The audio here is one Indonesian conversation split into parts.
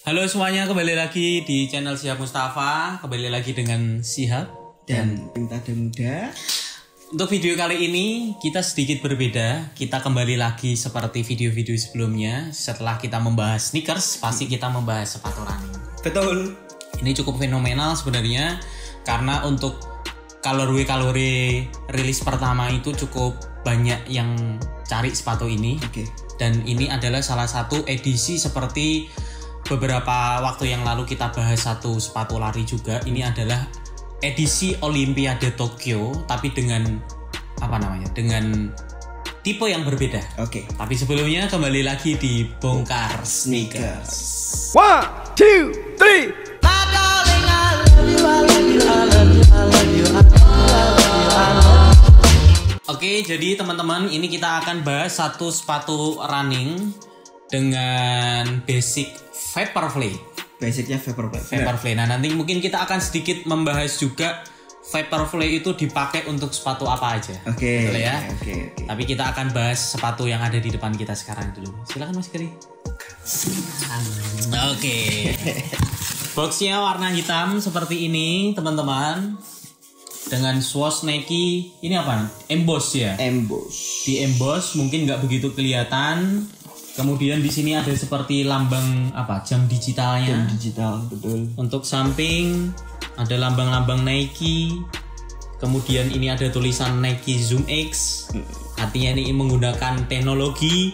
Halo semuanya, kembali lagi di channel Sihab Mustafa. Kembali lagi dengan Sihab dan Pinta dan Muda. Untuk video kali ini kita sedikit berbeda. Kita kembali lagi seperti video-video sebelumnya. Setelah kita membahas sneakers, pasti kita membahas sepatu running. Betul. Ini cukup fenomenal sebenarnya, karena untuk kalori rilis pertama itu cukup banyak yang cari sepatu ini. Dan ini adalah salah satu edisi seperti beberapa waktu yang lalu kita bahas satu sepatu lari juga. Ini adalah edisi Olimpiade Tokyo, tapi dengan dengan tipe yang berbeda. Tapi sebelumnya kembali lagi di Bongkar Sneakers. 1, 2, 3. Oke, jadi teman-teman, ini kita akan bahas satu sepatu running dengan basic Vaporfly. Basicnya Vaporfly. Nah, nanti mungkin kita akan sedikit membahas juga Vaporfly itu dipakai untuk sepatu apa aja. Betul ya? Tapi kita akan bahas sepatu yang ada di depan kita sekarang dulu. Silakan Mas Geri. Boxnya warna hitam seperti ini, teman-teman. Dengan swoosh Nike, ini apa? Emboss ya? Emboss. Di emboss mungkin nggak begitu kelihatan. Kemudian di sini ada seperti lambang jam digitalnya. Jam digital, betul. Untuk samping ada lambang-lambang Nike. Kemudian ini ada tulisan Nike Zoom X. Artinya ini menggunakan teknologi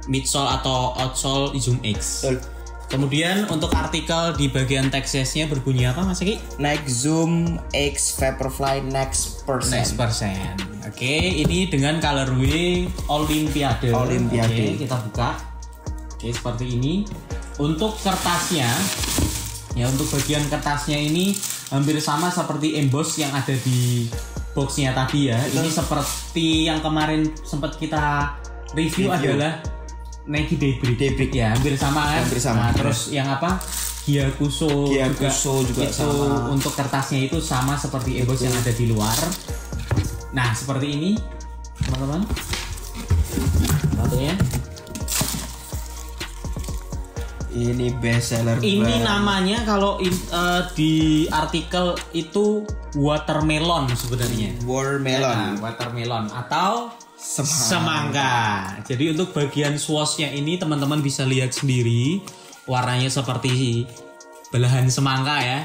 midsole atau outsole Zoom X. Betul. Kemudian untuk artikel di bagian teksnya berbunyi apa Mas Eki? Nike Zoom X Vaporfly Next Percent. Oke, ini dengan colorway Olimpiade. Oke, kita buka. Oke, seperti ini. Untuk kertasnya, ya untuk bagian kertasnya ini hampir sama seperti emboss yang ada di boxnya tadi ya. Betul. Ini seperti yang kemarin sempat kita review. Adalah Nike Daybreak ya, hampir sama kan? Nah, terus yang Gyakuso juga itu sama. Untuk kertasnya itu sama seperti emboss yang ada di luar. Nah, seperti ini teman-teman. Sepatunya. Ini best seller. Ini namanya kalau di artikel itu watermelon sebenarnya. Watermelon atau semangka. Jadi untuk bagian swooshnya ini teman-teman bisa lihat sendiri, warnanya seperti belahan semangka ya.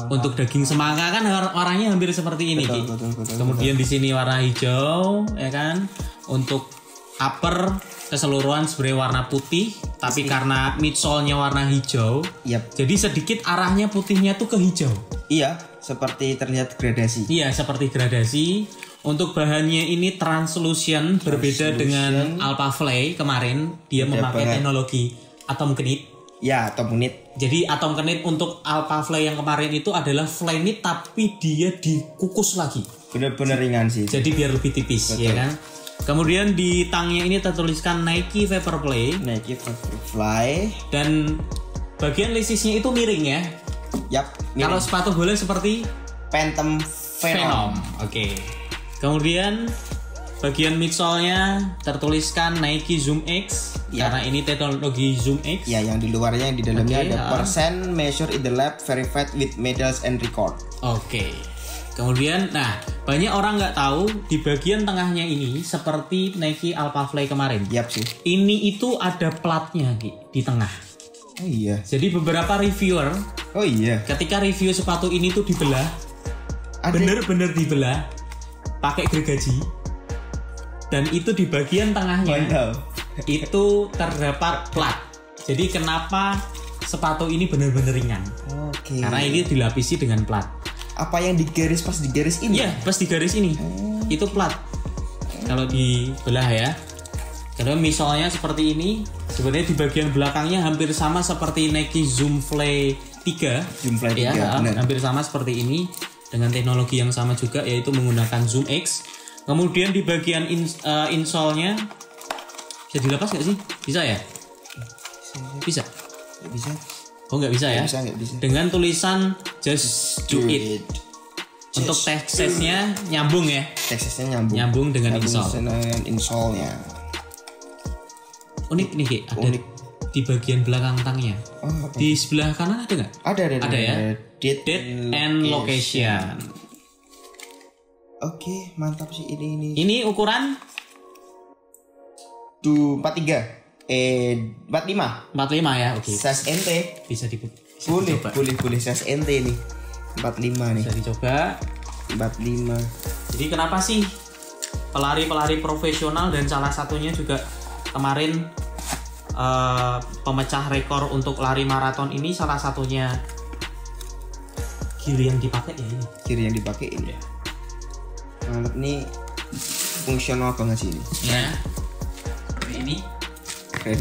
Untuk daging semangka kan warnanya hampir seperti ini. Betul. Kemudian di sini warna hijau, ya kan. Untuk upper keseluruhan sebenarnya warna putih, tapi karena midsole-nya warna hijau, jadi sedikit arahnya putihnya tuh ke hijau. Iya, seperti terlihat gradasi. Iya, seperti gradasi. Untuk bahannya ini translucent, berbeda dengan Alphafly kemarin. Dia memakai teknologi atom knit. Ya, atom knit. Jadi atom knit untuk Alphafly yang kemarin itu adalah flyknit, tapi dia dikukus lagi. Benar-benar ringan sih. Jadi biar lebih tipis. Betul. Ya kan. Kemudian di tangnya ini tertuliskan Nike Vaporfly. Dan bagian lisisnya itu miring ya. Miring. Kalau sepatu bola seperti Phantom Venom. Kemudian bagian midsole-nya tertuliskan Nike Zoom X. Karena ini teknologi Zoom X. Ya, yang di luarnya, yang di dalamnya ada percent measure in the lab, verified with medals and record. Kemudian, banyak orang nggak tahu di bagian tengahnya ini seperti Nike Alphafly kemarin. Ini itu ada platnya di tengah. Jadi beberapa reviewer, ketika review sepatu ini tuh dibelah, bener-bener dibelah, pakai gergaji, dan itu di bagian tengahnya itu terdapat plat. Jadi kenapa sepatu ini bener-bener ringan? Karena ini dilapisi dengan plat. Apa yang digaris pas di garis ini? Iya, pas di garis ini. Itu plat. Kalau dibelah ya. Karena misalnya seperti ini, sebenarnya di bagian belakangnya hampir sama seperti Nike Zoom Fly 3. Hampir sama seperti ini dengan teknologi yang sama juga, yaitu menggunakan Zoom X. Kemudian di bagian insole-nya bisa dilepas nggak sih? Bisa ya? Bisa. Nggak bisa ya? Nggak bisa. Dengan tulisan Just Do It. Untuk teksnya nyambung ya? Nyambung dengan insole. Insole-nya. Unik nih, Ki. Ada di bagian belakang tangnya. Di sebelah kanan ada nggak? Ada ya. Date and location. Oke, mantap sih ini. Ini ukuran 43. 45 ya, oke. Size NT. Bisa dicoba. Boleh size NT nih. 45 nih. Bisa dicoba. 45. Jadi kenapa sih pelari-pelari profesional dan salah satunya juga kemarin pemecah rekor untuk lari maraton ini salah satunya kiri yang dipakai ini. Ya. Mantap nih, fungsional banget sih ini. Ya. Ini keren.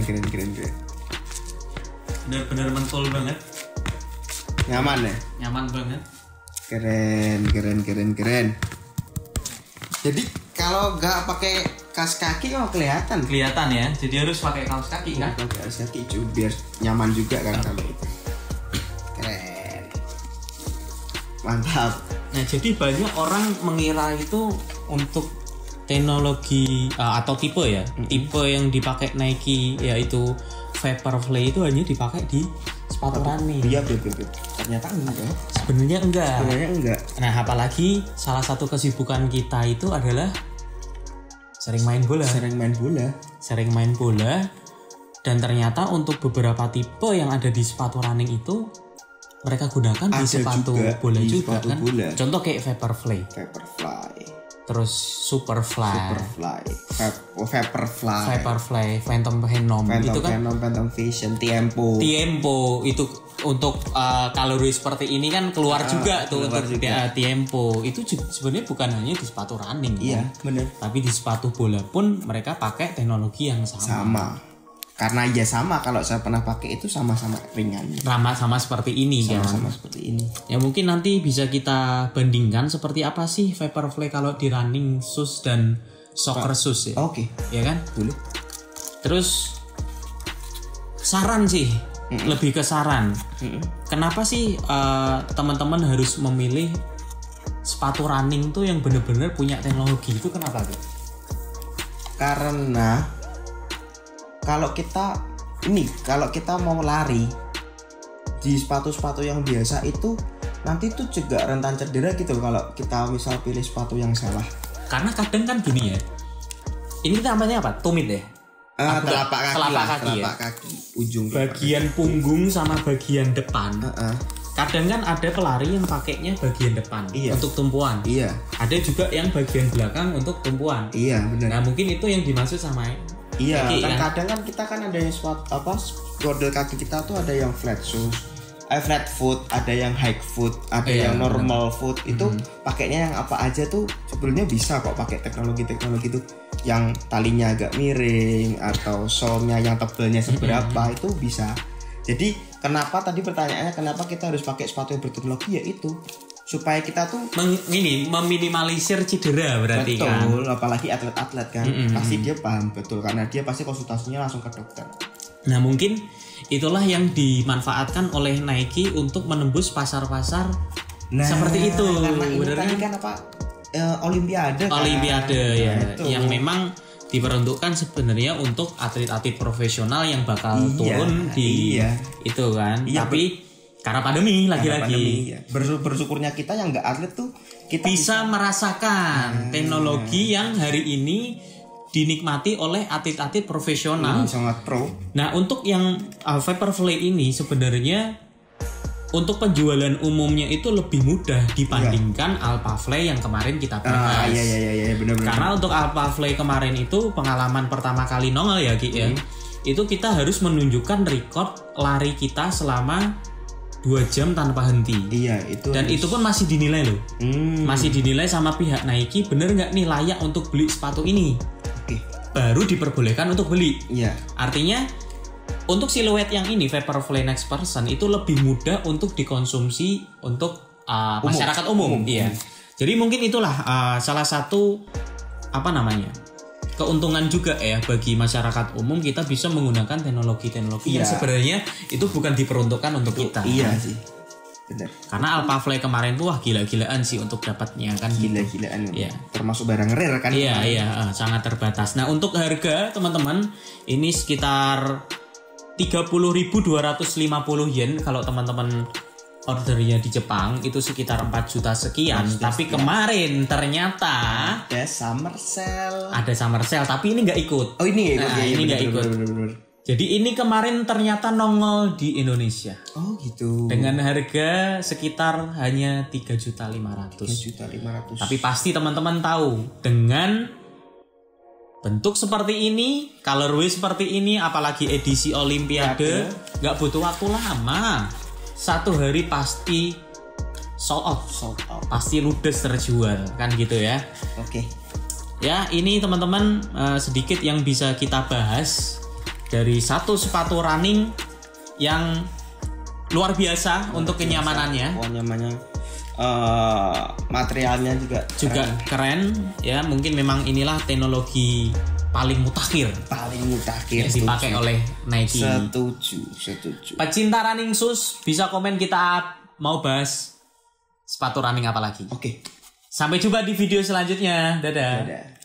Benar-benar mentul banget. Nyaman ya? Nyaman banget. Keren. Jadi kalau nggak pakai kaos kaki kok kelihatan ya. Jadi harus pakai kaos kaki kan? Pakai kaos kaki biar nyaman juga kan kalau itu. Keren. Mantap. Nah, jadi banyak orang mengira itu untuk teknologi atau tipe ya. Tipe yang dipakai Nike yaitu Vaporfly itu hanya dipakai di sepatu running. Iya, betul. Ternyata enggak. Sebenarnya enggak. Nah, apalagi salah satu kesibukan kita itu adalah sering main bola. Dan ternyata untuk beberapa tipe yang ada di sepatu running itu mereka gunakan di sepatu bola juga kan. Contoh kayak Vaporfly. Terus Vaporfly, Phantom Venom itu kan. Phantom Vision, Tiempo itu untuk kalori seperti ini kan keluar juga tuh untuk Tiempo. Itu sebenarnya bukan hanya di sepatu running. Iya, benar. Tapi di sepatu bola pun mereka pakai teknologi yang sama. Karena ya sama, kalau saya pernah pakai itu sama-sama ringan. Sama seperti ini kan. Sama seperti ini. Ya mungkin nanti bisa kita bandingkan seperti apa sih Vaporfly kalau di running shoes dan soccer shoes ya. Oke. Ya kan? Boleh. Terus saran sih, lebih ke saran. Kenapa sih teman-teman harus memilih sepatu running tuh yang benar-benar punya teknologi itu kenapa tuh? Karena kalau kita mau lari di sepatu-sepatu yang biasa itu nanti tuh juga rentan cedera gitu kalau kita misal pilih sepatu yang salah. Karena kadang kan gini ya. Ini namanya apa? Tumit ya? Telapak kaki, ujung bagian punggung sama bagian depan. Kadang kan ada pelari yang pakainya bagian depan untuk tumpuan. Iya. Ada juga yang bagian belakang untuk tumpuan. Iya, benar. Nah, mungkin itu yang dimaksud sama kaki, kan kadang kan kita kan ada yang model kaki kita tuh ada yang flat foot, ada yang high foot, ada yang normal foot. Itu pakainya yang apa aja tuh sebetulnya bisa kok pakai teknologi itu yang talinya agak miring atau solnya yang tebalnya seberapa itu bisa. Jadi kenapa tadi pertanyaannya kenapa kita harus pakai sepatu yang berteknologi, ya itu supaya kita tuh meminimalisir cedera berarti. Betul, kan. Betul, apalagi atlet-atlet kan. Pasti dia paham betul karena dia pasti konsultasinya langsung ke dokter. Nah, mungkin itulah yang dimanfaatkan oleh Nike untuk menembus pasar-pasar seperti itu. Karena ini tadi kan Olimpiade ya. Itu. Yang memang diperuntukkan sebenarnya untuk atlet-atlet profesional yang bakal turun di itu kan. Tapi karena pandemi lagi-lagi. Bersyukurnya kita yang nggak atlet tuh kita bisa merasakan teknologi yang hari ini dinikmati oleh atlet-atlet profesional. Sangat pro. Nah, untuk yang Vaporfly ini sebenarnya untuk penjualan umumnya itu lebih mudah dibandingkan Alphafly yang kemarin kita bahas. Iya, benar-benar. Karena untuk Alphafly kemarin itu pengalaman pertama kali nongol ya, Ki ya. Itu kita harus menunjukkan record lari kita selama 2 jam tanpa henti. Iya, itu. Dan itu pun masih dinilai loh. Masih dinilai sama pihak Nike, bener nggak nih layak untuk beli sepatu ini? Oke. Baru diperbolehkan untuk beli. Iya. Artinya untuk siluet yang ini Vaporfly Next Person itu lebih mudah untuk dikonsumsi untuk masyarakat umum. Iya. Jadi mungkin itulah salah satu keuntungan juga ya bagi masyarakat umum, kita bisa menggunakan teknologi-teknologi yang sebenarnya itu bukan diperuntukkan untuk kita. Iya sih. Benar. Karena Alphafly kemarin tuh gila-gilaan sih untuk dapatnya kan. Gila-gilaan. Iya. Termasuk barang rare kan. Iya, sangat terbatas. Nah, untuk harga teman-teman ini sekitar 30.250 yen kalau teman-teman ordernya di Jepang itu sekitar 4 juta sekian. Tapi kemarin ternyata ada summer sale. Ada summer sale, tapi ini nggak ikut. Oh ini ya? Ini nggak ikut. Bener. Jadi ini kemarin ternyata nongol di Indonesia. Oh gitu. Dengan harga sekitar hanya 3.500.000. 3.500.000. Tapi pasti teman-teman tahu dengan bentuk seperti ini, colorway seperti ini, apalagi edisi Olimpiade, nggak butuh waktu lama. 1 hari pasti sold out. Pasti ludes terjual, kan gitu ya. Oke. Ya, ini teman-teman sedikit yang bisa kita bahas dari satu sepatu running yang luar biasa untuk kenyamanannya. Nyamannya, materialnya juga keren. Ya, mungkin memang inilah teknologi paling mutakhir yang dipakai oleh Nike. Setuju. Pecinta running shoes bisa komen kita mau bahas sepatu running apa lagi. Oke. Sampai jumpa di video selanjutnya. Dadah.